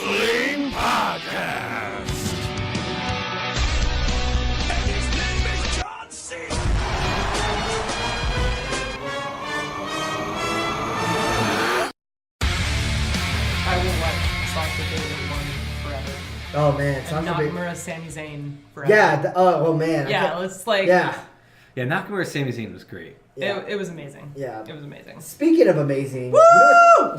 Wrestling Podcast. And his name is John Cena. I will let Sasha David one forever. Oh man, And Sasha David. Nakamura, Sami Zayn forever. Yeah. Oh man. Yeah, it's like... Yeah. Yeah, Nakamura Sami Zayn was great. Yeah. It was amazing. Yeah. It was amazing. Speaking of amazing, Woo!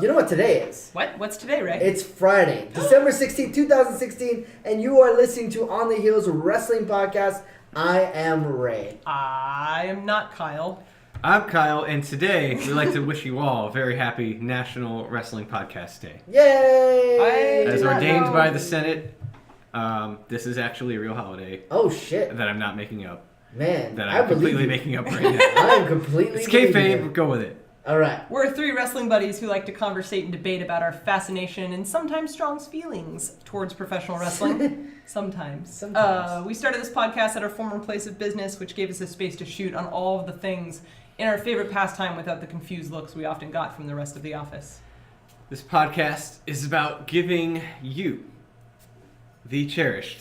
you know what today is? What? What's today, Ray? It's Friday, December 16th, 2016, and you are listening to On the Heels Wrestling Podcast. I am Ray. I am not Kyle. I'm Kyle, and today we'd like to wish you all a very happy National Wrestling Podcast Day. Yay! I As did not ordained know. by the Senate, this is actually a real holiday Oh shit. that I'm not making up. Man, That I I'm believe completely you. making up right now. I am completely It's believing kayfabe, you. go with it. All right. We're three wrestling buddies who like to conversate and debate about our fascination and sometimes strong feelings towards professional wrestling. Sometimes. Sometimes. We started this podcast at our former place of business, which gave us a space to shoot on all of the things in our favorite pastime without the confused looks we often got from the rest of the office. This podcast is about giving you, the cherished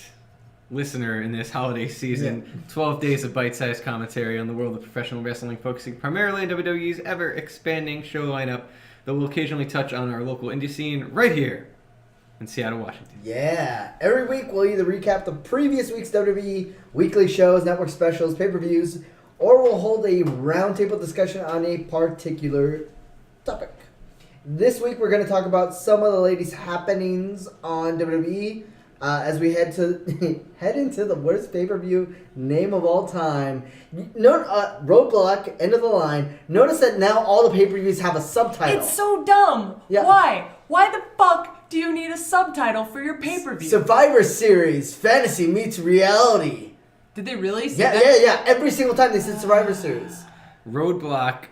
listener in this holiday season, 12 days of bite-sized commentary on the world of professional wrestling, focusing primarily on WWE's ever-expanding show lineup that will occasionally touch on our local indie scene right here in Seattle, Washington. Yeah. Every week we'll either recap the previous week's WWE weekly shows, network specials, pay-per-views, or we'll hold a roundtable discussion on a particular topic. This week we're going to talk about some of the latest happenings on WWE as we head into the worst pay-per-view name of all time. Roadblock, end of the line. Notice that now all the pay-per-views have a subtitle. It's so dumb! Yeah. Why? Why the fuck do you need a subtitle for your pay-per-view? Survivor Series, fantasy meets reality. Did they really say Yeah, that? yeah. Every single time they said Survivor Series. Roadblock,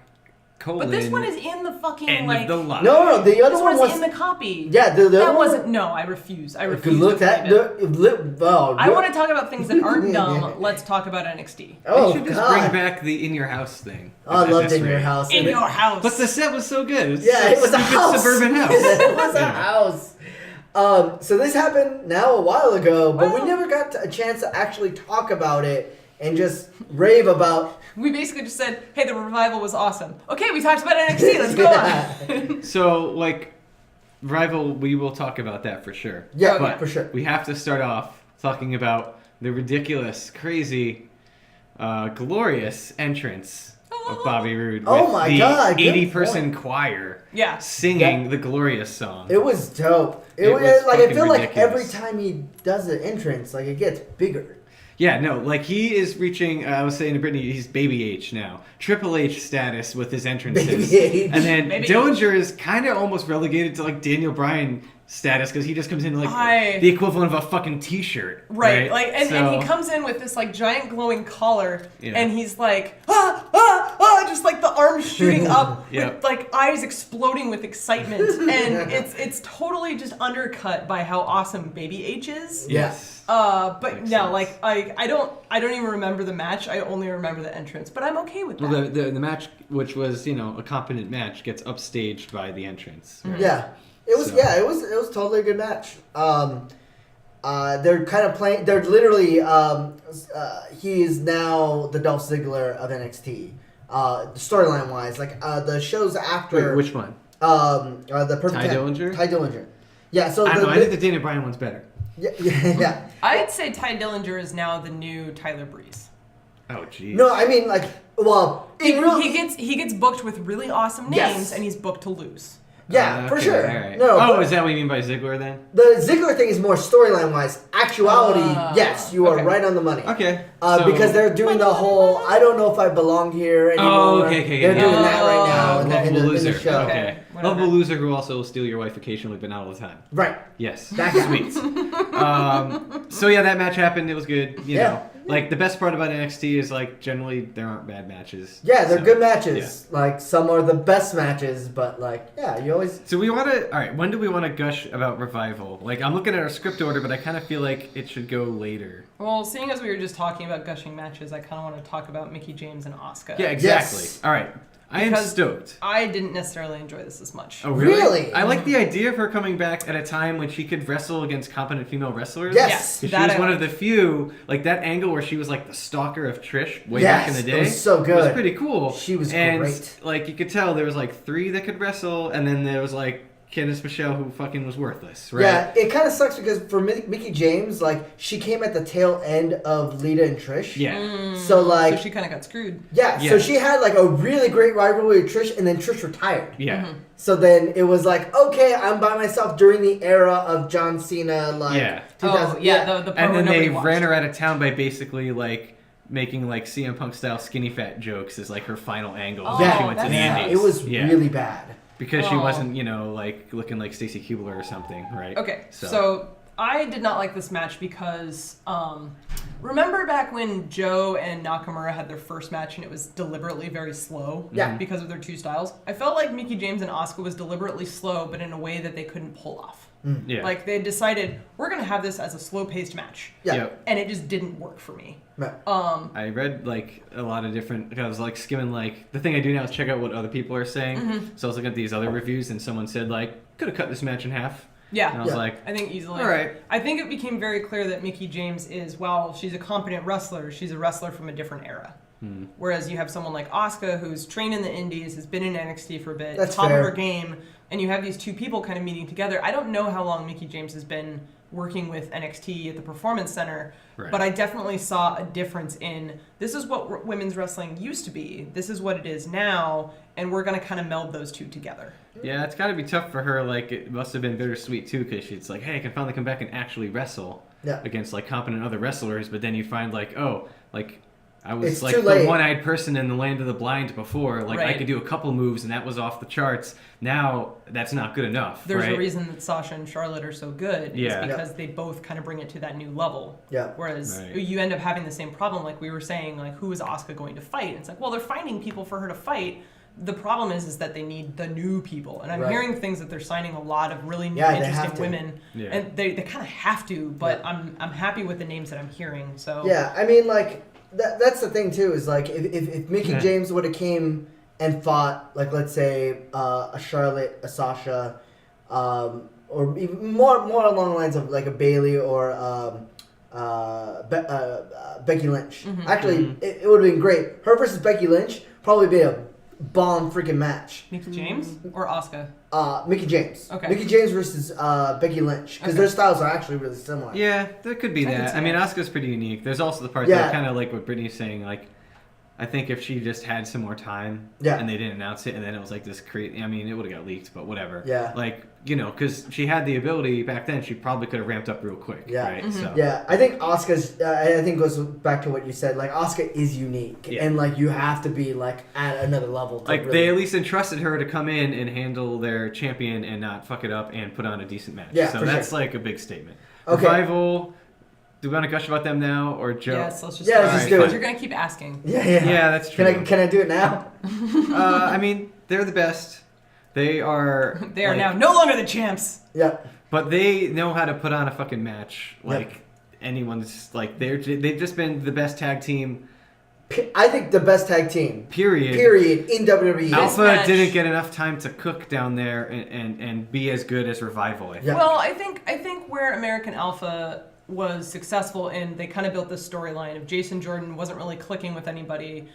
colon, But this one is in the fucking, end like... of the line. No, the other This one one's was in the copy. Yeah, the other That one wasn't... No, I refuse. I refuse Look to at believe it. I want to talk about things that aren't dumb. Let's talk about NXT. Oh They should just God! bring back the In Your House thing. Oh, I at loved this In Your rate. House. In your house. But the set was so good. It was Yeah, so it was a stupid house. suburban house. It was a Yeah. house. So this happened now a while ago, but we Well- never got a chance to actually talk about it and just rave about. We basically just said, hey, the revival was awesome. Okay, we talked about NXT. Let's go on. So, like, Rival, we will talk about that for sure. Yeah, But for sure. we have to start off talking about the ridiculous, crazy, glorious entrance of Bobby Roode with Oh my the God, good 80-person choir Yeah. singing the glorious song. It was dope. It Was was like I fucking feel like ridiculous. every time he does an entrance, like it gets bigger. Yeah, no, like he is reaching, I was saying to Brittany, he's Baby H now. Triple H status with his entrances. Baby H. And then Baby Dillinger is kind of almost relegated to like Daniel Bryan status because he just comes in like the equivalent of a fucking t-shirt. Right, like, and So- he comes in with this like giant glowing collar, Yeah. and he's like, just like the arms shooting up Yep. with like eyes exploding with excitement, and it's totally just undercut by how awesome Baby H is. Yes. But Makes no, sense. like I don't even remember the match. I only remember the entrance, but I'm okay with that. Well, the match, which was, a competent match, gets upstaged by the entrance. Right? Yeah, it was. So- Yeah, it was totally a good match. They're kind of playing. They're literally. He is now the Dolph Ziggler of NXT. Storyline wise, like the shows after. Wait, which one? The perfect Ty 10. Dillinger? Ty Dillinger. Yeah. So I don't know. I think the Daniel Bryan one's better. yeah. I'd say Ty Dillinger is now the new Tyler Breeze. Oh, jeez. No, I mean like, well, in real, He gets booked with really awesome names, Yes. and he's booked to lose. yeah, for Okay, sure. all right. No, Oh, but is that what you mean by Ziggler then? the Ziggler thing is more storyline wise. Actuality, yes, you are okay. right on the money. Okay. So- Because they're doing the whole I don't know if I belong here anymore. Oh, okay, They're yeah. doing that right now in Lovable the loser. show. Okay. Whatever. Lovable loser who also will steal your wife occasionally, but not all the time. Right. Yes. That guy. Sweet. So yeah, that match happened. It was good. You Yeah. know, like the best part about NXT is like generally there aren't bad matches. Yeah, they're So, good matches. Like some are the best matches, but like yeah, you always So we want to. All right. When do we want to gush about Revival? Like I'm looking at our script order, but I kind of feel like it should go later. Well, seeing as we were just talking about gushing matches, I kind of want to talk about Mickie James and Asuka. Yeah. Exactly. Yes. All right. I am stoked. I didn't necessarily enjoy this as much. Oh, really? Really? I like the idea of her coming back at a time when she could wrestle against competent female wrestlers. Yes. She That was I one like. of the few, like that angle where she was like the stalker of Trish way Yes, back in the day. it was so good. It was pretty cool. She was and, great. like, you could tell there was like 3 that could wrestle, and then there was like Candice Michelle who fucking was worthless, right? Yeah, it kind of sucks because for Mickie James, like, she came at the tail end of Lita and Trish. Yeah. So, like... So she kind of got screwed. Yeah, so she had, like, a really great rivalry with Trish, and then Trish retired. Yeah. So then it was like, okay, I'm by myself during the era of John Cena, like... Yeah. 2000, the part And where then they nobody watched. ran her out of town by basically like making like CM Punk style skinny fat jokes as like her final angle when Yeah, she went to the that's Indies. it was Yeah. really bad. Because she Oh. wasn't, like looking like Stacy Keibler or something, right? Okay, so I did not like this match because remember back when Joe and Nakamura had their first match and it was deliberately very slow because of their 2 styles? I felt like Mickie James and Asuka was deliberately slow, but in a way that they couldn't pull off. Yeah. Like they decided we're gonna have this as a slow-paced match, Yeah. Yep. and it just didn't work for me. Right. I read like a lot of different. I was like skimming like the thing I do now is check out what other people are saying. So I was looking at these other reviews and someone said like could have cut this match in half. Yeah. And I was like, I think easily. all right. I think it became very clear that Mickie James is, while she's a competent wrestler, she's a wrestler from a different era. Whereas you have someone like Asuka, who's trained in the Indies, has been in NXT for a bit, That's top fair. of her game, and you have these 2 people kind of meeting together. I don't know how long Mickie James has been working with NXT at the Performance Center, Right. but I definitely saw a difference in this is what women's wrestling used to be, this is what it is now, and we're going to kind of meld those 2 together. Yeah, it's got to be tough for her. Like, it must have been bittersweet, too, because she's like, hey, I can finally come back and actually wrestle against, like, competent other wrestlers. But then you find, like, oh, like, I was, It's like, too the late. one-eyed person in the land of the blind before. Like, I Right. could do a couple moves, and that was off the charts. Now, that's not good enough, There's right? a reason that Sasha and Charlotte are so good. Yeah. Is because they both kind of bring it to that new level. Yeah. Whereas Right. you end up having the same problem, like we were saying, like who is Asuka going to fight? It's like, well, they're finding people for her to fight. The problem is that they need the new people, and I'm Right. hearing things that they're signing a lot of really new, Yeah, they have interesting to. women, Yeah. and they kind of have to. But I'm happy with the names that I'm hearing. So Yeah, I mean, like, that's the thing, too, is, like, if Mickie Yeah. James would have came and fought, like, let's say, a Charlotte, a Sasha, or even more along the lines of, like, a Bailey or Becky Lynch. Actually, it would have been great. Her versus Becky Lynch probably be a bomb freaking match. Mickie James or Asuka? Mickie James. Okay. Mickie James versus Becky Lynch, because Okay. their styles are actually really similar. Yeah, there could be I can that. see I mean, that. Asuka's pretty unique. There's also the part Yeah. that kind of like what Brittany's saying, like, I think if she just had some more time and they didn't announce it and then it was like this I mean, it would have got leaked, but whatever. Yeah. Like, because she had the ability back then, she probably could have ramped up real quick. Yeah. Right? So. Yeah, I think Asuka's. I think goes back to what you said. Like, Asuka is unique, Yeah. and like you have to be like at another level. To Like, really... they at least entrusted her to come in and handle their champion and not fuck it up and put on a decent match. Yeah, so for that's sure. like a big statement. Okay. Revival, do we want to gush about them now or Joe? Yes, let's just. Yeah, let's just do Because it. you're gonna keep asking. Yeah. Yeah, that's true. Can I do it now? I mean, they're the best. They are. They are like, now no longer the champs. Yeah. But they know how to put on a fucking match. Like anyone's like they've just been the best tag team. I think the best tag team. Period. In WWE. Alpha match- didn't get enough time to cook down there and be as good as Revival. I think. Yeah. Well, I think where American Alpha was successful in, they kind of built this storyline of Jason Jordan wasn't really clicking with anybody.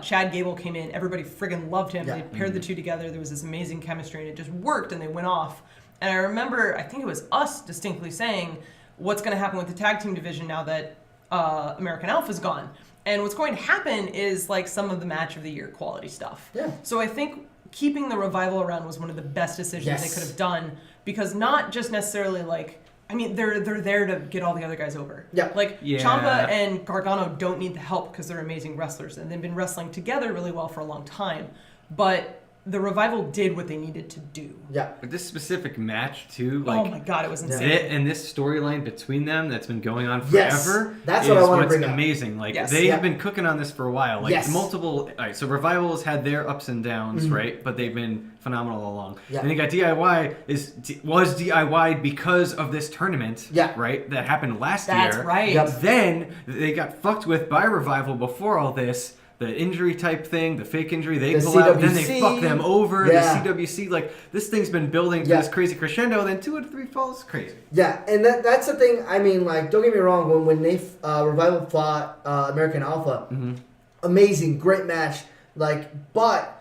Chad Gable came in, everybody friggin' loved him. Yeah. They paired the 2 together. There was this amazing chemistry, and it just worked, and they went off. And I remember, I think it was us distinctly saying, what's going to happen with the tag team division now that American Alpha's gone? And what's going to happen is like some of the match of the year quality stuff. Yeah. So I think keeping the Revival around was one of the best decisions Yes. they could have done, because not just necessarily like, I mean, they're there to get all the other guys over. Yeah. Like Yeah. Ciampa and Gargano don't need the help because they're amazing wrestlers and they've been wrestling together really well for a long time. But the Revival did what they needed to do. Yeah. But this specific match too, Oh like my god, it was insane. and this storyline between them that's been going on Yes. forever. That's is what I wanna what's bring up. amazing. Like Yes. they Yeah. have been cooking on this for a while. Like Yes. multiple. All right, so Revivals had their ups and downs, right? But they've been phenomenal all along. Yeah. And you got DIY was DIY because of this tournament, Yeah. right? That happened last That's year. right. Yep. Then they got fucked with by Revival before all this. injury type thing, the fake injury they The pull out, then CWC. they fuck them over. Yeah. The CWC, like this thing's been building to this crazy crescendo, then 2 out of 3 falls, crazy. Yeah, and that's the thing. I mean, like, don't get me wrong. When they Revival fought American Alpha, amazing, great match. Like, but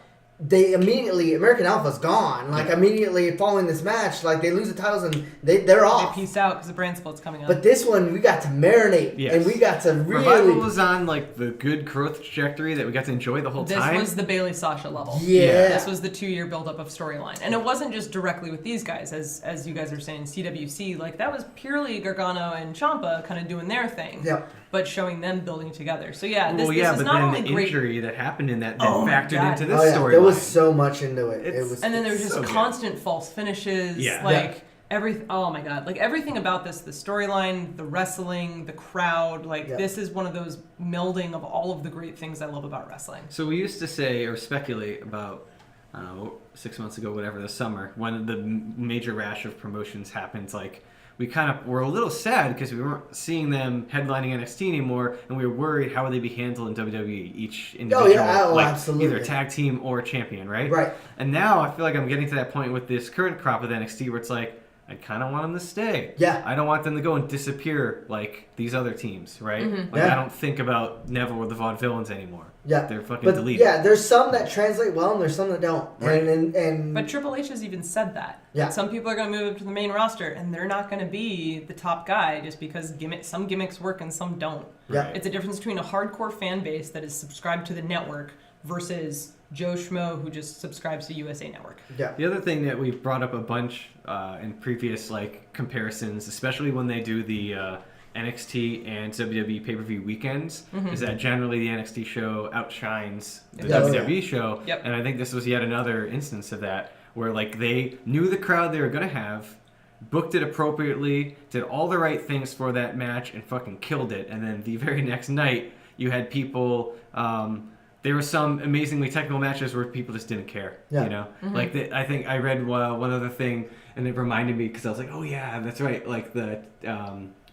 they immediately American Alpha's gone. Like immediately following this match, like they lose the titles and they're off. They pieced out because the brand split's coming up. But this one, we got to marinate, and we got to really. Revival was on like the good growth trajectory that we got to enjoy the whole time. This was the Bailey Sasha level. Yeah. This was the 2-year buildup of storyline, and it wasn't just directly with these guys, as you guys are saying. CWC, like that was purely Gargano and Ciampa kind of doing their thing. Yep. But showing them building together. So yeah, this, but this is not then only the great. injury that happened in that Oh my factored God. into this storyline. There was so much into it. And then there was just so good. constant false finishes. Yeah. Like oh my God. Like everything about this, the storyline, the wrestling, the crowd, like this is one of those melding of all of the great things I love about wrestling. So we used to say or speculate about, I don't know, 6 months ago, whatever, the summer, when the major rash of promotions happened, like we kind of were a little sad because we weren't seeing them headlining NXT anymore, and we were worried how would they be handled in WWE, each individual, absolutely. either tag team or champion, right? Right. And now I feel like I'm getting to that point with this current crop of NXT where it's like, I kind of want them to stay. Yeah. I don't want them to go and disappear like these other teams, right? Like I don't think about Neville or the Vaudevillains anymore. Yeah. They're fucking deleted. Yeah, there's some that translate well and there's some that don't. Right. And But Triple H has even said that. Yeah. Some people are going to move up to the main roster, and they're not going to be the top guy just because some gimmicks work and some don't. Yeah. It's a difference between a hardcore fan base that is subscribed to the network versus Joe Schmo who just subscribes to USA Network. Yeah. The other thing that we've brought up a bunch in previous like comparisons, especially when they do the NXT and WWE pay-per-view weekends, is that generally the NXT show outshines the WWE show. Yep. And I think this was yet another instance of that, where like they knew the crowd they were going to have, booked it appropriately, did all the right things for that match, and fucking killed it. And then the very next night, you had people... there were some amazingly technical matches where people just didn't care, you know? Like, I think I read one other thing, and it reminded me, because I was like, oh yeah, that's right, like the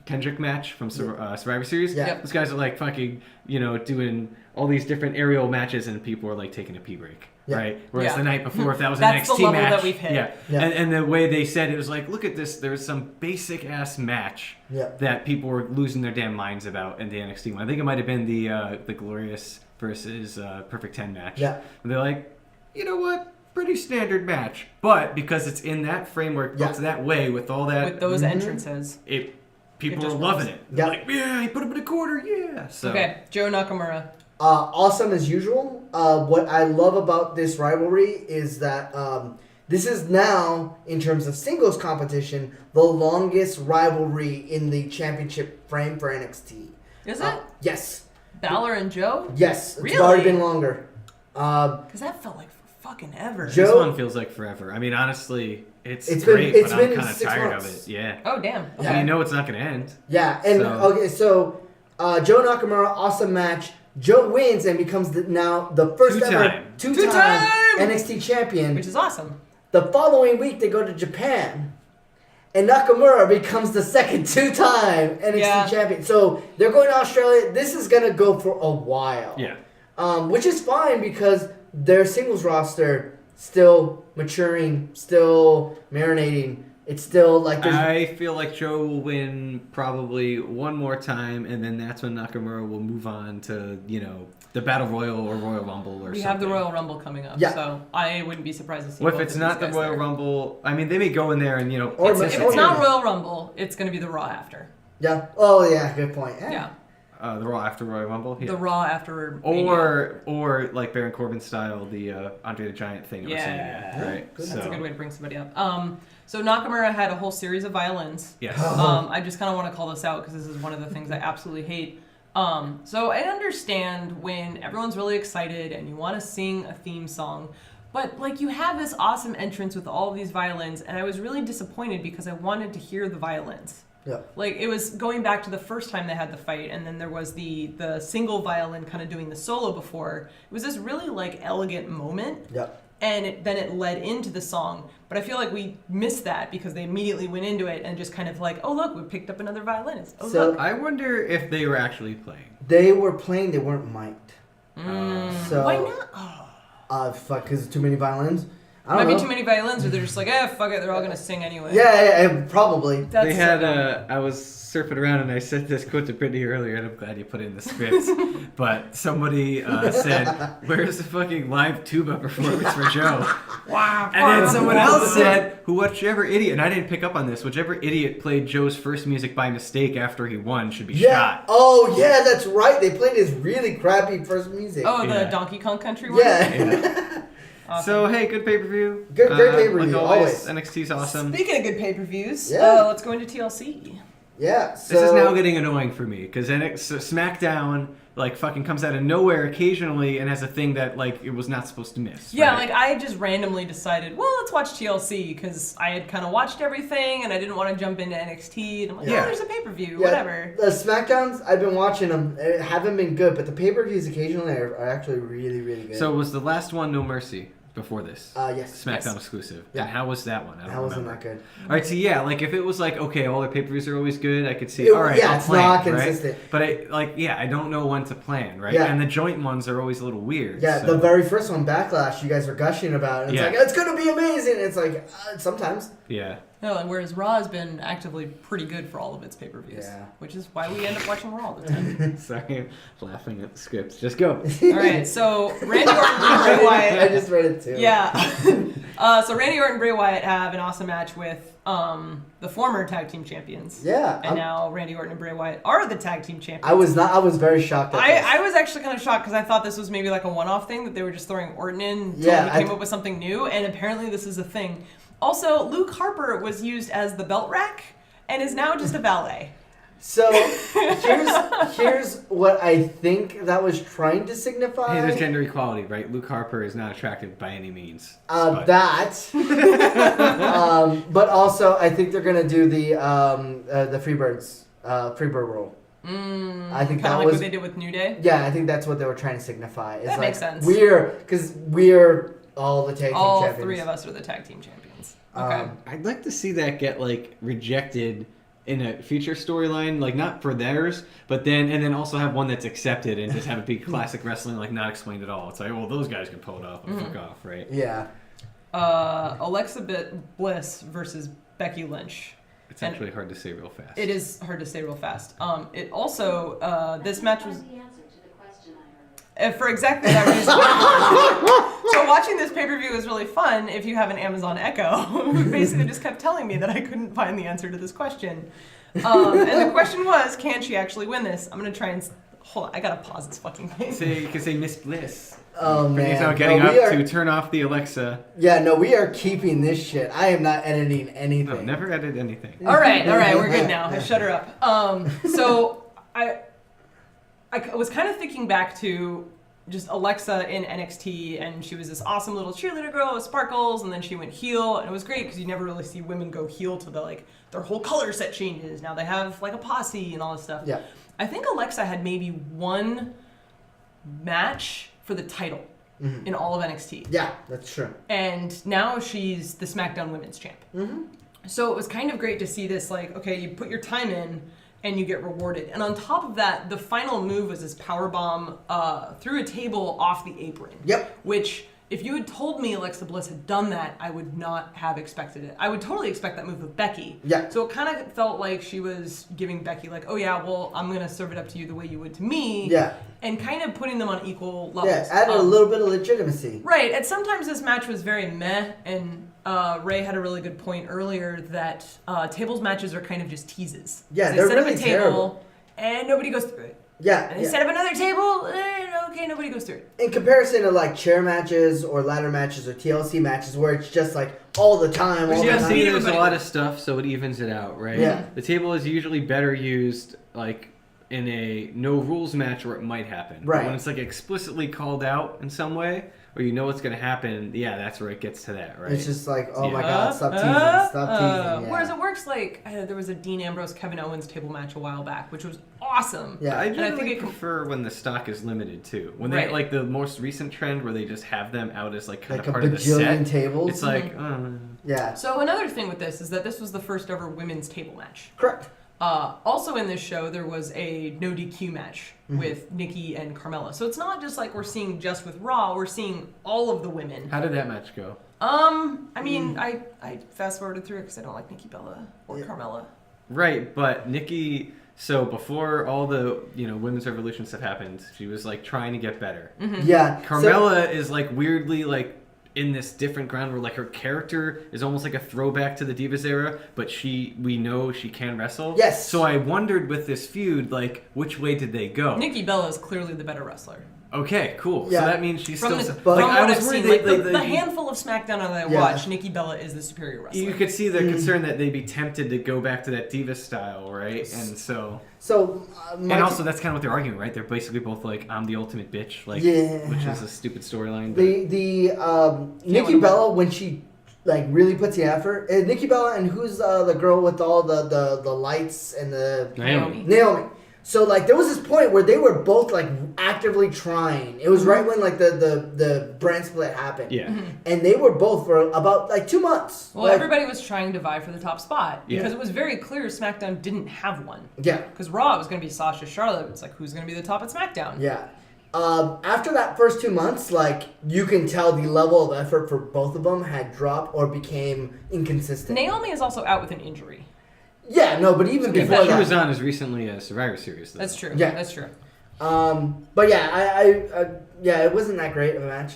Kendrick match from Survivor Series. Yeah. Those guys are like fucking, doing all these different aerial matches, and people are like taking a pee break. Yeah. Right? Whereas the night before, if that was an That's NXT the level match. that we've hit. Yeah. And the way they said it was like, look at this, there's some basic ass match that people were losing their damn minds about in the NXT one. I think it might have been the Glorious versus Perfect 10 match. Yeah. And they're like, you know what? Pretty standard match. But because it's in that framework, booked that way, with all that... With those entrances. People just are loving works. it. They're like, yeah, he put him in a quarter, yeah. So. Okay, Joe Nakamura. Awesome as usual. What I love about this rivalry is that this is now, in terms of singles competition, the longest rivalry in the championship frame for NXT. Is it? Yes. Balor and Joe? Yes. It's Really? already been longer. Because that felt like fucking ever. Joe- This one feels like forever. I mean, honestly, it's been- great, it's but I'm been kind of 6 tired months. of it. Yeah. Oh, damn. Yeah. Okay. You know it's not going to end. Yeah, and So- Joe Nakamura, awesome match. Joe wins and becomes now the first Two-time. two-time NXT champion. Which is awesome. The following week, they go to Japan, and Nakamura becomes the second two-time NXT champion. So they're going to Australia. This is going to go for a while. Yeah. Which is fine because their singles roster still maturing, still marinating. It's still like there's... I feel like Joe will win probably one more time, and then that's when Nakamura will move on to, the Battle Royal or Royal Rumble or something. We have the Royal Rumble coming up, so I wouldn't be surprised to see Well, both if it's of not these the guys Royal there. Rumble, I mean, they may go in there and, Or If it's not Royal Rumble, it's going to be the Raw after. Yeah. Oh, yeah. Good point. Yeah. The Raw after Royal Rumble? Yeah. The Raw after Or like Baron Corbin style, the Andre the Giant thing. Yeah. Right. That's a good way to bring somebody up. So Nakamura had a whole series of violins. Yes. I just kind of want to call this out because this is one of the things I absolutely hate. So I understand when everyone's really excited and you want to sing a theme song, but like you have this awesome entrance with all of these violins, and I was really disappointed because I wanted to hear the violins. Yeah. Like it was going back to the first time they had the fight, and then there was the single violin kind of doing the solo before. It was this really like elegant moment. Yeah. And then it led into the song. But I feel like we missed that because they immediately went into it and just kind of like, oh look, we picked up another violinist. Oh So- look. I wonder if they were actually playing. They were playing. They weren't mic'd. So, Why not? Oh. Fuck, because too many violins. I Might don't know. be too many violins, or they're just like, fuck it, they're all gonna sing anyway. Yeah, probably. That's They had I was surfing around and I said this quote to Brittany earlier, and I'm glad you put it in the script. But somebody said, "Where's the fucking live tuba performance for Joe?" Wow. And then someone else said, whichever idiot, and I didn't pick up on this, whichever idiot played Joe's first music by mistake after he won should be shot. Oh, yeah, that's right. They played his really crappy first music. Oh, the Yeah. Donkey Kong Country one? Yeah. Awesome. So, hey, good pay-per-view. Great pay-per-view, Like always. NXT's awesome. Speaking of good pay-per-views, Yeah. let's go into TLC. Yeah, so... This is now getting annoying for me, because Smackdown, like, fucking comes out of nowhere occasionally and has a thing that, like, it was not supposed to miss. Yeah, right? like I just randomly decided, well, let's watch TLC because I had kind of watched everything and I didn't want to jump into NXT. And I'm like, Yeah. oh, there's a pay-per-view, Yeah, whatever. The Smackdowns, I've been watching them. Haven't been good, but the pay-per-views occasionally are actually really, really good. So was the last one No Mercy before this? Yes. SmackDown Yes. exclusive. Yeah. And how was that one? I don't That wasn't remember. that good. All right, so yeah, like if it was like, okay, all the pay-per-views are always good, I could see, It- all right, yeah, I'll it's plan, not right? consistent. But I don't know when to plan, right? Yeah. And the joint ones are always a little weird. Yeah, so. the very first one, Backlash, you guys were gushing about. And it's Yeah. like, it's going to be amazing. It's like, sometimes. Yeah. No, and whereas Raw has been actively pretty good for all of its pay-per-views, Yeah. which is why we end up watching Raw all the time. Sorry, I'm laughing at the script. Just go. All right, so Randy Orton and Bray I Wyatt. just read it too. Yeah. So Randy Orton and Bray Wyatt have an awesome match with the former tag team champions. Yeah. And now Randy Orton and Bray Wyatt are the tag team champions. I was very shocked at this. I was actually kind of shocked because I thought this was maybe like a one-off thing that they were just throwing Orton in until Yeah, he came up with something new, and apparently this is a thing. Also, Luke Harper was used as the belt rack and is now just a valet. So, here's what I think that was trying to signify. Hey, there's gender equality, right? Luke Harper is not attractive by any means. That. But also, I think they're gonna do the Freebirds, Freebird rule. I think Kind that of like was. what they did with New Day. Yeah, I think that's what they were trying to signify. Is That like, makes sense. We're all the tag team All champions. three of us are the tag team champions. Okay. I'd like to see that get like rejected in a future storyline, like not for theirs, but then also have one that's accepted and just have it be classic wrestling, like not explained at all. It's like, well, those guys can pull it off and fuck off, right? Yeah. Alexa Bliss versus Becky Lynch. It's actually hard to say real fast. It is hard to say real fast. It also this match was. The answer to the question I heard. For exactly that reason. So watching this pay-per-view was really fun if you have an Amazon Echo, who basically just kept telling me that I couldn't find the answer to this question. And the question was, can she actually win this? I'm going to try and... Hold on, I got to pause this fucking thing. You can say Miss Bliss. Oh man. Brittany's now getting No, up we are- to turn off the Alexa. Yeah, no, we are keeping this shit. I am not editing anything. No, never edit anything. All right, we're good now. I shut her up. So I was kind of thinking back to just Alexa in NXT, and she was this awesome little cheerleader girl with sparkles, and then she went heel, and it was great because you never really see women go heel to their whole color set changes. Now they have like a posse and all this stuff. Yeah. I think Alexa had maybe one match for the title in all of NXT. Yeah, that's true. And now she's the SmackDown Women's Champ. So it was kind of great to see this, like, okay, you put your time in and you get rewarded. And on top of that, the final move was this powerbomb through a table off the apron. Yep. Which, if you had told me Alexa Bliss had done that, I would not have expected it. I would totally expect that move with Becky. Yeah. So it kind of felt like she was giving Becky, like, oh yeah, well, I'm going to serve it up to you the way you would to me. Yeah. And kind of putting them on equal levels. Yeah, added a little bit of legitimacy. Right, and sometimes this match was very meh, and Ray had a really good point earlier that tables matches are kind of just teases. Yeah, they they're set really up a table, terrible. and nobody goes through it. Yeah. And they yeah. set up another table, okay, nobody goes through it. In comparison to like chair matches or ladder matches or TLC matches where it's just like all the time, all the Yeah, time. see, there's a everybody- lot of stuff, so it evens it out, right? Yeah. The table is usually better used, like, in a no rules match where it might happen. But Right. when it's like explicitly called out in some way, or you know what's going to happen, yeah, that's where it gets to that, right? It's just like, oh my Yeah. god, stop teasing, stop teasing. Yeah. Whereas it works like, there was a Dean Ambrose, Kevin Owens table match a while back, which was awesome. Yeah. I And I generally think it can- prefer when the stock is limited too. When Right. they like the most recent trend where they just have them out as like kind Like of a part of the bajillion set. tables. It's like, Yeah. So another thing with this is that this was the first ever women's table match. Correct. Also in this show, there was a no DQ match with Nikki and Carmella. So it's not just like we're seeing just with Raw. We're seeing all of the women. How did that match go? I mean, I fast forwarded through it because I don't like Nikki Bella or Carmella. Right, but Nikki. So before all the women's revolution stuff happened, she was like trying to get better. Yeah. Carmella is like weirdly like in this different ground where like her character is almost like a throwback to the Divas era, but we know she can wrestle. Yes. So I wondered with this feud, like which way did they go? Nikki Bella is clearly the better wrestler. Okay, cool. Yeah. So that means she's From still. what I was I've worried seen, the handful of SmackDown that I watched, Nikki Bella is the superior wrestler. You could see the concern that they'd be tempted to go back to that Divas style, right? And so. And also that's kind of what they're arguing, right? They're basically both like, I'm the ultimate bitch, like, which is a stupid storyline. Nikki Bella, when she like really puts the effort, Nikki Bella and who's the girl with all the lights and the Naomi. So like there was this point where they were both like actively trying. It was right when like the brand split happened. Yeah. And they were both for about like 2 months. Well, everybody was trying to vie for the top spot because it was very clear SmackDown didn't have one. Yeah. Because Raw was going to be Sasha, Charlotte. It's like who's going to be the top at SmackDown? Yeah. After that first 2 months, like you can tell the level of effort for both of them had dropped or became inconsistent. Naomi is also out with an injury. Yeah, no, but even before that, she was on as recently as Survivor Series. Though. That's true. Yeah, that's true. But yeah, it wasn't that great of a match.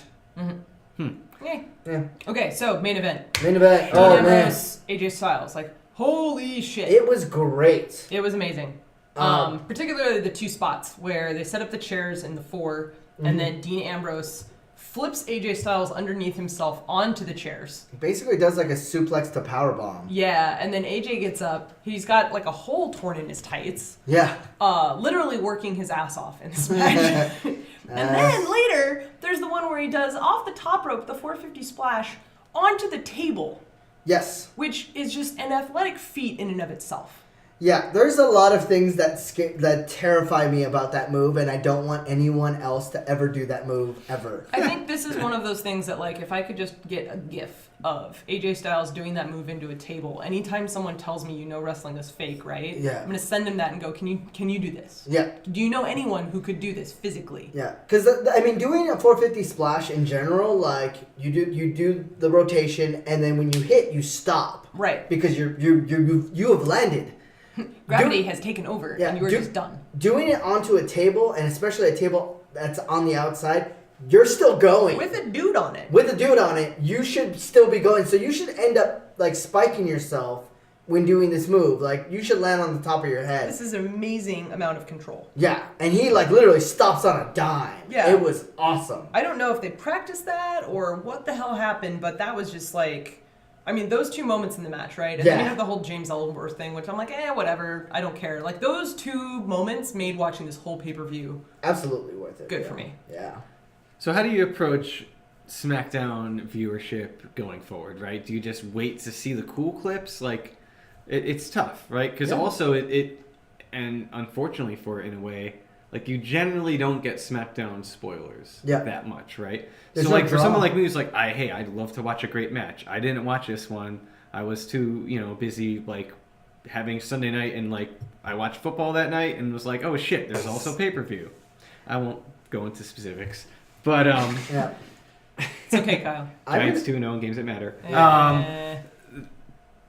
Yeah. Okay, so main event. Main event. Dean Oh man, Ambrose, AJ Styles. Like holy shit! it was great. It was amazing. Particularly the two spots where they set up the chairs in the 4, and then Dean Ambrose flips AJ Styles underneath himself onto the chairs. Basically does like a suplex to powerbomb. Yeah, and then AJ gets up. He's got like a hole torn in his tights. Yeah. Literally working his ass off in this match. And then later, there's the one where he does off the top rope, the 450 splash, onto the table. Yes. Which is just an athletic feat in and of itself. Yeah, there's a lot of things that terrify me about that move, and I don't want anyone else to ever do that move ever. I think this is one of those things that, like, if I could just get a gif of AJ Styles doing that move into a table, anytime someone tells me wrestling is fake, right? Yeah. I'm gonna send him that and go, can you do this? Yeah. Do you know anyone who could do this physically? Yeah, because I mean, doing a 450 splash in general, like you do the rotation, and then when you hit, you stop. Right. Because you have landed. Gravity has taken over, and you were just done. Doing it onto a table, and especially a table that's on the outside, you're still going. With a dude on it. With a dude on it, you should still be going. So you should end up like spiking yourself when doing this move. Like you should land on the top of your head. This is an amazing amount of control. Yeah, and he like literally stops on a dime. Yeah. It was awesome. I don't know if they practiced that or what the hell happened, but that was just like... I mean, those two moments in the match, right? And then you have the whole James Ellsworth thing, which I'm like, whatever. I don't care. Like, those two moments made watching this whole pay-per-view... Absolutely worth it. Good for me. Yeah. So how do you approach SmackDown viewership going forward, right? Do you just wait to see the cool clips? Like, it's tough, right? Because also it, and unfortunately for it in a way, like you generally don't get SmackDown spoilers that much, right? There's so no like for drama. someone like me who's like, I'd love to watch a great match. I didn't watch this one. I was too, busy like having Sunday night, and like I watched football that night and was like, oh shit, there's also pay-per-view. I won't go into specifics, but Yeah. It's okay, Kyle. Giants 2-0 in games that matter. Eh.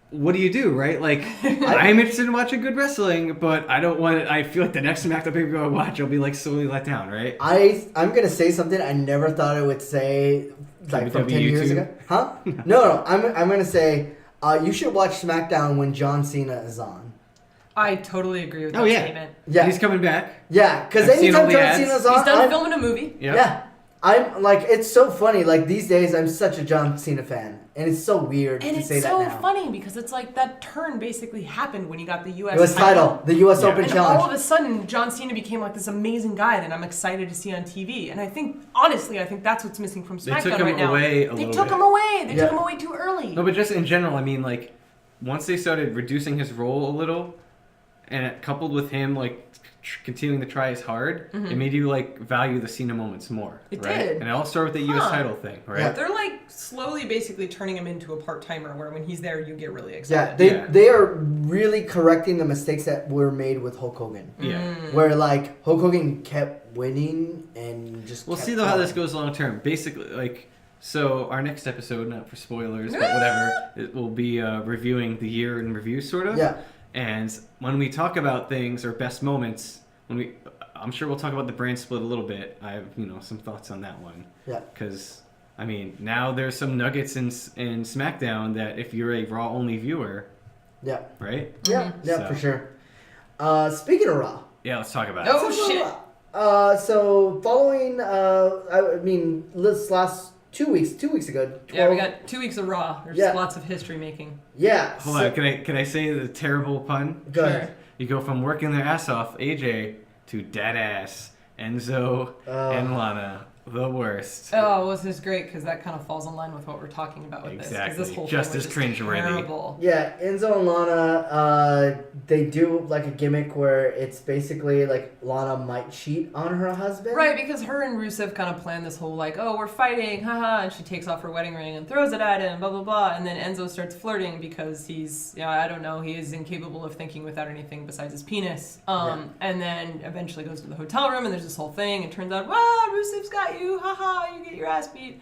What do you do, right? Like, I'm interested in watching good wrestling, but I don't want it. I feel like the next SmackDown pay-per-view I watch, I'll be like slowly let down, right? I'm gonna say something I never thought I would say, like from 10 years ago. Huh? No. I'm gonna say you should watch SmackDown when John Cena is on. I totally agree with that statement. Yeah. He's coming back. Yeah, because I've seen all anytime the John ads. Cena's on, He's done filming a movie. Yep. Yeah. I'm like, it's so funny. Like these days, I'm such a John Cena fan, and it's so weird And to it's say that so now. funny because it's like that turn basically happened when he got the U.S. U.S. title, the U.S. Open And Challenge. all of a sudden, John Cena became like this amazing guy that I'm excited to see on TV. And I think, honestly, that's what's missing from SmackDown took him right now. away a They little took bit. him away. They Yeah. took him away too early. No, but just in general, I mean, like, once they started reducing his role a little, and coupled with him like continuing to try as hard, it made you like value the Cena moments more. It right? did. And it all started with the U.S. title thing, right? Yeah. They're like slowly basically turning him into a part-timer where when he's there you get really excited. They are really correcting the mistakes that were made with Hulk Hogan. Yeah. Where like Hulk Hogan kept winning and just We'll kept see though how going. this goes long term. Basically, like, so our next episode, not for spoilers, but whatever, it will be reviewing the year in review, sort of. Yeah. And when we talk about things or best moments, I'm sure we'll talk about the brand split a little bit. I have, some thoughts on that one. Yeah. Because, I mean, now there's some nuggets in Smackdown that if you're a Raw only viewer, Yeah. right? Yeah. Yeah, So- for sure. Speaking of Raw. Yeah, let's talk about Oh, it. shit. So following, this last 2 weeks ago. 12, Yeah, we got 2 weeks of Raw. There's Yeah. lots of history making. Yeah. Hold on, can I say the terrible pun? Go ahead. You go from working their ass off, AJ, to dead ass, Enzo and Lana. The worst. Oh, this is great because that kind of falls in line with what we're talking about with this. 'cause Exactly. This whole Just thing as was cringeworthy. terrible. Yeah, Enzo and Lana, they do like a gimmick where it's basically like Lana might cheat on her husband. Right, because her and Rusev kind of planned this whole like, oh, we're fighting, haha, and she takes off her wedding ring and throws it at him, blah, blah, blah. And then Enzo starts flirting because he's, I don't know, he is incapable of thinking without anything besides his penis. And then eventually goes to the hotel room and there's this whole thing. It turns out, Rusev's got you, haha, you get your ass beat.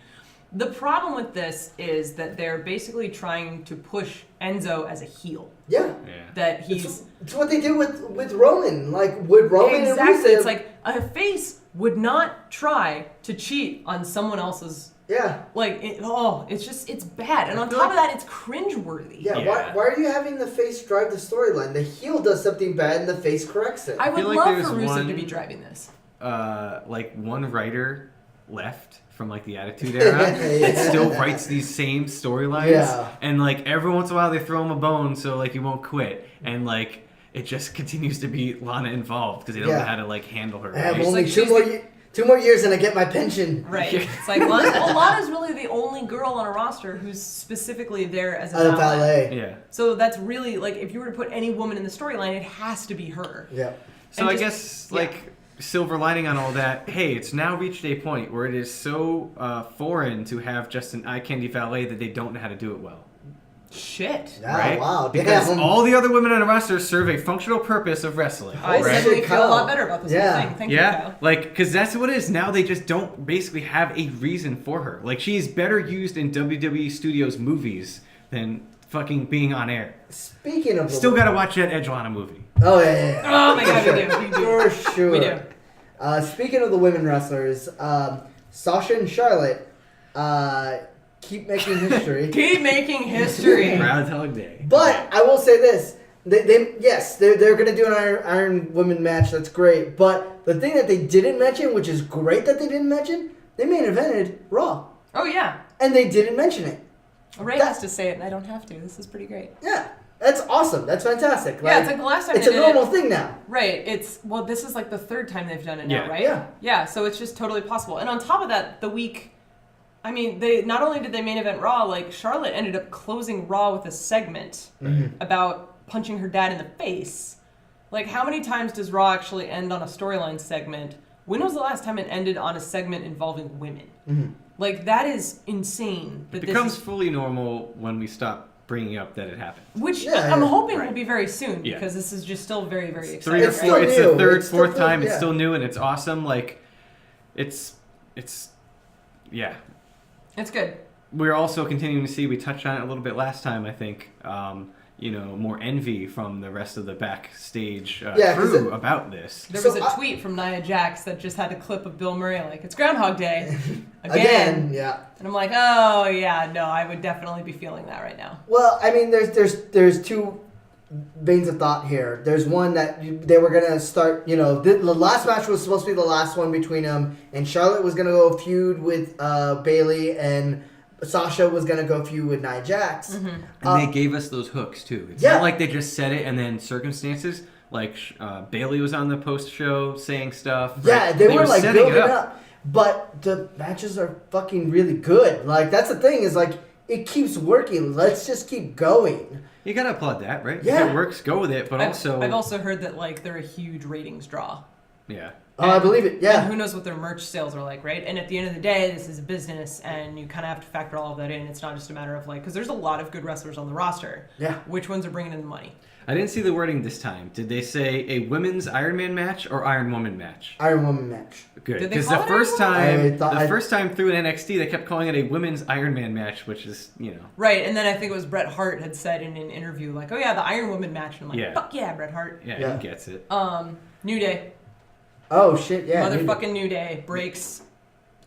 The problem with this is that they're basically trying to push Enzo as a heel. Yeah. That he's... It's what they did with Roman. Like, with Roman Exactly. and Rusev. It's like a face would not try to cheat on someone else's. Yeah. Like, it's bad. And on top of that, it's cringeworthy. Yeah, Yeah. Why are you having the face drive the storyline? The heel does something bad and the face corrects it. I would feel like love there's for Rusev one- to be driving this. Like one writer left from like the Attitude Era that still writes these same storylines, Yeah. and like every once in a while they throw him a bone so like he won't quit, and like it just continues to be Lana involved because they don't know how to like handle her. I have right? only like two more years and I get my pension. Right. It's like, Lana's really the only girl on a roster who's specifically there as a valet. Valet. Yeah. So that's really, like, if you were to put any woman in the storyline, it has to be her. Yeah. So And I just- guess yeah. like silver lining on all that, hey, it's now reached a point where it is so foreign to have just an eye candy valet that they don't know how to do it well. Shit. Ah, Right? wow. Because damn. all the other women on the roster serve a functional purpose of wrestling. I Holy right? suddenly shit, feel a lot Kyle. better about this Yeah. whole thing. Thank you, Yeah, Kyle. like, because that's what it is. Now they just don't basically have a reason for her. Like, she's better used in WWE Studios movies than fucking being on air. Speaking of Still gotta watch that Edgelana movie. Oh, yeah. Oh my god, we do. We do. For sure. We do. Speaking of the women wrestlers, Sasha and Charlotte keep making history. Keep making history. Groundhog Day. But I will say this: they're gonna do an Iron Women match. That's great. But the thing that they didn't mention, which is great that they didn't mention, they main evented Raw, Oh yeah. and they didn't mention it. Ray has to say it, and I don't have to. This is pretty great. Yeah, that's awesome. That's fantastic. Yeah, it's like the last time it's they a did normal it. thing now. Right. This is like the third time they've done it now, Yeah. right? Yeah. Yeah. So it's just totally possible. And on top of that, they not only did they main event Raw, like Charlotte ended up closing Raw with a segment about punching her dad in the face. Like, how many times does Raw actually end on a storyline segment? When was the last time it ended on a segment involving women? Like, that is insane. It That becomes this fully normal when we stop bringing up that it happened. is, which Yeah, I'm yeah. hoping Right. will be very soon Yeah. because this is just still very, very exciting. Three or It's four. still It's new. the third, It's still fourth new, time. It's yeah. still new and it's awesome. Like, yeah. It's good. We're also continuing to see. We touched on it a little bit last time, I think. More envy from the rest of the backstage 'cause crew about this. There So was a tweet from Nia Jax that just had a clip of Bill Murray like, it's Groundhog Day. Again. Yeah. And I'm like, oh, yeah, no, I would definitely be feeling that right now. Well, I mean, there's two veins of thought here. There's one that they were gonna start. The last match was supposed to be the last one between them, and Charlotte was gonna go feud with Bailey, and Sasha was gonna go feud with Nia Jax. And they gave us those hooks too. It's Yeah. not like they just said it and then circumstances. Like Bailey was on the post show saying stuff. Yeah, right? they were like setting building it up. But the matches are fucking really good. Like, that's the thing is, like, it keeps working. Let's just keep going. You gotta applaud that, right? Yeah. If it works, go with it. But I've also heard that like they're a huge ratings draw. yeah. Oh, I believe it. And Yeah. who knows what their merch sales are like, right? And at the end of the day, this is a business, and you kind of have to factor all of that in. It's not just a matter of like, because there's a lot of good wrestlers on the roster. Yeah. Which ones are bringing in the money? I didn't see the wording this time. Did they say a women's Iron Man match or Iron Woman match? Iron Woman match. Good, Did they because call the it first Iron time, first time through in NXT, they kept calling it a women's Iron Man match, which is, Right, and then I think it was Bret Hart had said in an interview like, "Oh yeah, the Iron Woman match." And I'm like, Yeah. "Fuck yeah, Bret Hart." Yeah. he gets it. New Day, Oh shit! Yeah. motherfucking New Day breaks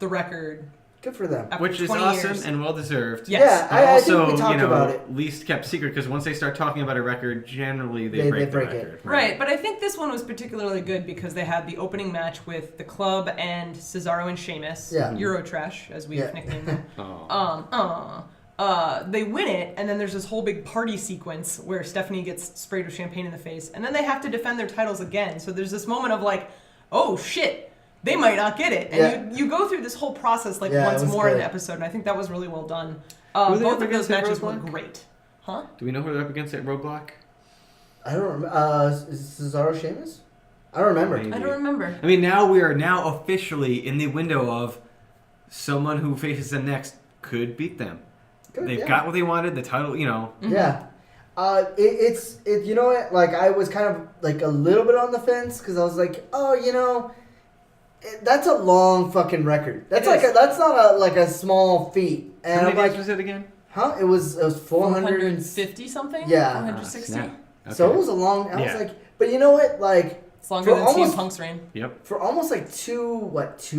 the record Good for them. after Which is 20 awesome years. and well deserved. Yes. Yeah, And I also, think we talked about it. least kept secret because once they start talking about a record, generally They break the break it. record. Right, but I think this one was particularly good because they had the opening match with the Club and Cesaro and Sheamus, Yeah. Eurotrash, as we've Yeah. nicknamed them. Oh. They win it, and then there's this whole big party sequence where Stephanie gets sprayed with champagne in the face, and then they have to defend their titles again. So there's this moment of like, oh shit, they might not get it, and you go through this whole process like Yeah, once it was more in good. the episode, and I think that was really well done. Were they Both up of those against that matches were Roadblock? great, huh? Do we know who they're up against at Roadblock? I don't remember. Is Cesaro Sheamus? I don't remember. Maybe. I don't remember. I mean, now we are now officially in the window of someone who faces them next could beat them. Good, They've yeah. got what they wanted. The title, Yeah. It's you know what, like I was kind of like a little bit on the fence because I was like, oh, that's a long fucking record. That's It like is. that's not a small feat. And How I'm many days like, was it again? huh? It was 400 and 450 something? Yeah. 460? Snap. so Okay. it was a long. I Yeah. was like, but you know what, like It's longer For than almost- CM Punk's reign. Yep. for almost like 2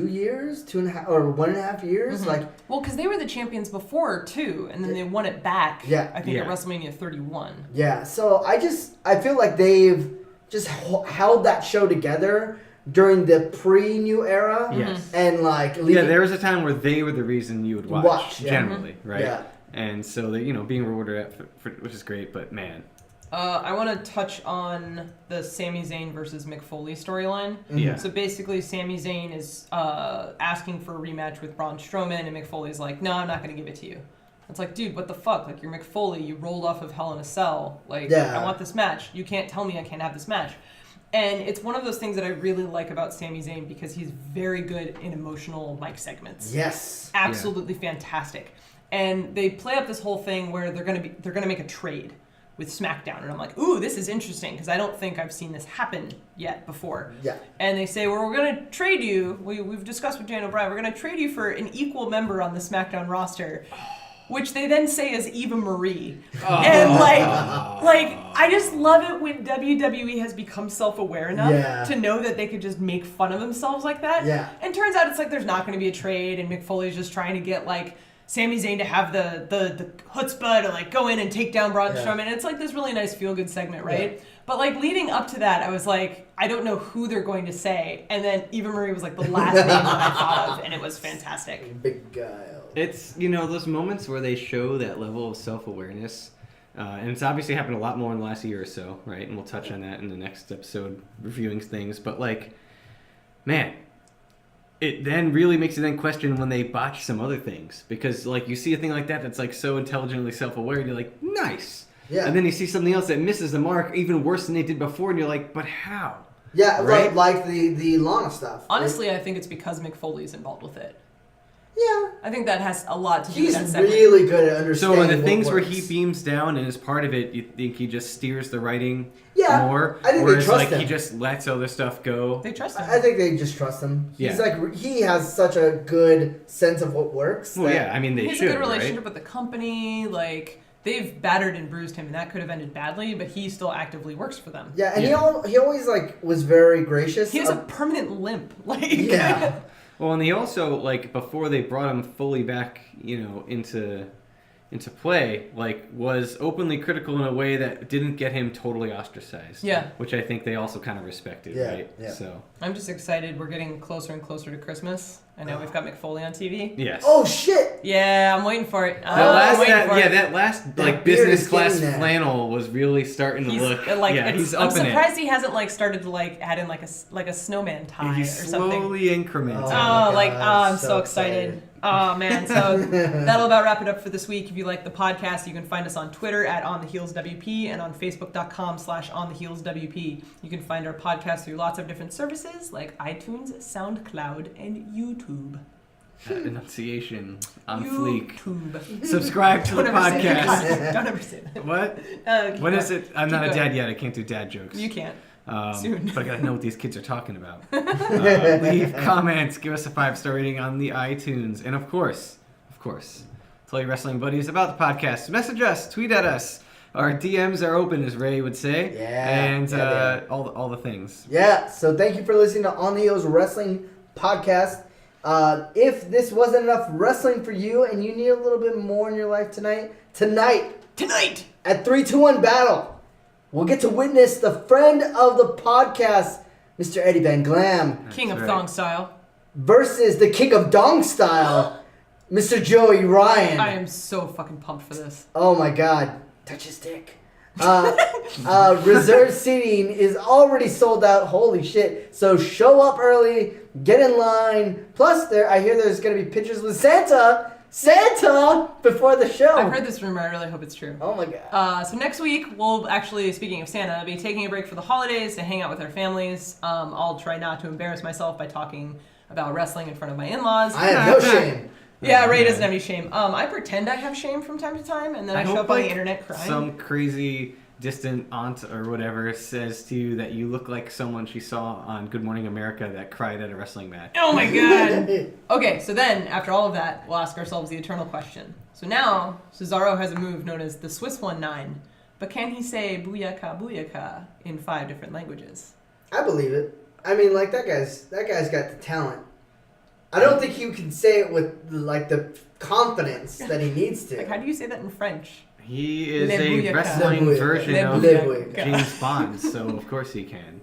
years, 2.5 or 1.5 years, like Well, because they were the champions before, too, and then they won it back, Yeah. I think, at Yeah. WrestleMania 31. yeah. So I feel like they've just held that show together during the pre-new era. Yes. And like Yeah, leaving, there was a time where they were the reason you would watch, Watch, yeah. generally, right? Yeah. And so they, being rewarded for which is great, but man, I want to touch on the Sami Zayn versus Mick Foley storyline. Yeah. So basically, Sami Zayn is asking for a rematch with Braun Strowman, and Mick Foley's like, no, I'm not going to give it to you. It's like, dude, what the fuck? Like, you're Mick Foley. You rolled off of Hell in a Cell. Like, Yeah. I want this match. You can't tell me I can't have this match. And it's one of those things that I really like about Sami Zayn because he's very good in emotional mic segments. yes. Absolutely fantastic. And they play up this whole thing where they're gonna make a trade with Smackdown, and I'm like, ooh, this is interesting because I don't think I've seen this happen yet before. Yeah. And they say, well, we're gonna trade you. We've discussed with Jane O'Brien. We're gonna trade you for an equal member on the Smackdown roster, which they then say is Eva Marie. And like I just love it when WWE has become self-aware enough Yeah. to know that they could just make fun of themselves like that. Yeah. And turns out it's like there's not going to be a trade, and Mick Foley's just trying to get like Sami Zayn to have the chutzpah to like go in and take down Braun Yeah. Strowman. And it's like this really nice feel-good segment, right? Yeah. But like leading up to that, I was like, I don't know who they're going to say, and then Eva Marie was like the last name that I thought of, and it was fantastic. Big guy. it's those moments where they show that level of self-awareness, and it's obviously happened a lot more in the last year or so, right? And we'll touch on that in the next episode, reviewing things. But like, man, it then really makes you then question when they botch some other things, because like you see a thing like that that's like so intelligently self-aware, and you're like, nice. Yeah. And then you see something else that misses the mark even worse than they did before, and you're like, but how? Yeah, Right? like the Lana stuff. Honestly, I think it's because Mick Foley's involved with it. Yeah. I think that has a lot to do He's with that segment. really good at So understanding in the what things where works. he beams down and is part of it, you think he just steers the writing Yeah, more? I think they whereas trust like him. he just lets other stuff go. They trust him. I think they just trust him. He's Yeah. like he has such a good sense of what works. Well, that- yeah, I mean they He has should, a good relationship right? with the company. Like, they've battered and bruised him, and that could have ended badly, but he still actively works for them. Yeah, and Yeah. he always like was very gracious. He has a of- permanent limp. Like, yeah. Well, and he also like before they brought him fully back, into play, like was openly critical in a way that didn't get him totally ostracized. Yeah. Which I think they also kind of respected, Yeah, right? yeah. So I'm just excited. We're getting closer and closer to Christmas, I know we've got McFoley on TV. Yes. Oh shit! Yeah, I'm waiting for it. That last That beard business is class getting that. flannel was really starting to look. He's I'm up in it. surprised he hasn't started to add in a snowman tie He's or something. slowly incrementing. Oh, my God, I'm so excited. Oh man, so that'll about wrap it up for this week. If you like the podcast, you can find us on Twitter at OnTheHeelsWP and on Facebook.com/OnTheHeelsWP. You can find our podcast through lots of different services like iTunes, SoundCloud, and YouTube. Enunciation on fleek. YouTube. Subscribe to the Don't ever say podcast. that. Don't ever say that. What? Keep What is going. it? I'm Keep not a going. dad yet. I can't do dad jokes. You can't. Soon. But I gotta know what these kids are talking about. Leave comments, give us a 5-star rating on the iTunes, and of course, tell your wrestling buddies about the podcast. Message us, tweet at us. Our DMs are open, as Ray would say. Yeah. And Yeah, all the things. Yeah, so thank you for listening to On the Heels Wrestling Podcast. If this wasn't enough wrestling for you and you need a little bit more in your life tonight at 3-2-1 Battle, we'll get to witness the friend of the podcast, Mr. Eddie Van Glam, King of Thong Style. versus the King of Dong Style, Mr. Joey Ryan. I am so fucking pumped for this. Oh my God. Touch his dick. Reserve seating is already sold out. Holy shit. So show up early. Get in line. Plus, I hear there's going to be pictures with Santa before the show. I've heard this rumor. I really hope it's true. Oh my God. So next week, we'll actually, speaking of Santa, be taking a break for the holidays to hang out with our families. I'll try not to embarrass myself by talking about wrestling in front of my in-laws. I have no shame. Yeah, Ray doesn't have any shame. I pretend I have shame from time to time, and then I show hope, up on the internet crying. Some crazy distant aunt or whatever says to you that you look like someone she saw on Good Morning America that cried at a wrestling match. Oh my God. Okay, so then, after all of that, we'll ask ourselves the eternal question. So now, Cesaro has a move known as the Swiss 19, but can he say booyaka booyaka in 5 different languages? I believe it. I mean, like, that guy's got the talent. I don't think he can say it with, like, the confidence that he needs to. Like, how do you say that in French? He is Le a booyaka. wrestling Le version booyaka. of Le booyaka. James Bond, so of course he can.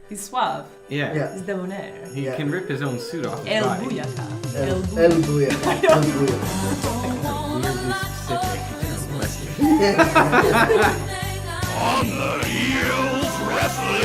He's suave. Yeah. Yeah. He's debonair. He Yeah. can rip his own suit off his El body. booyaka. El El Booyah. I El know. Booyah. Weirdly specific. On the Heels Wrestling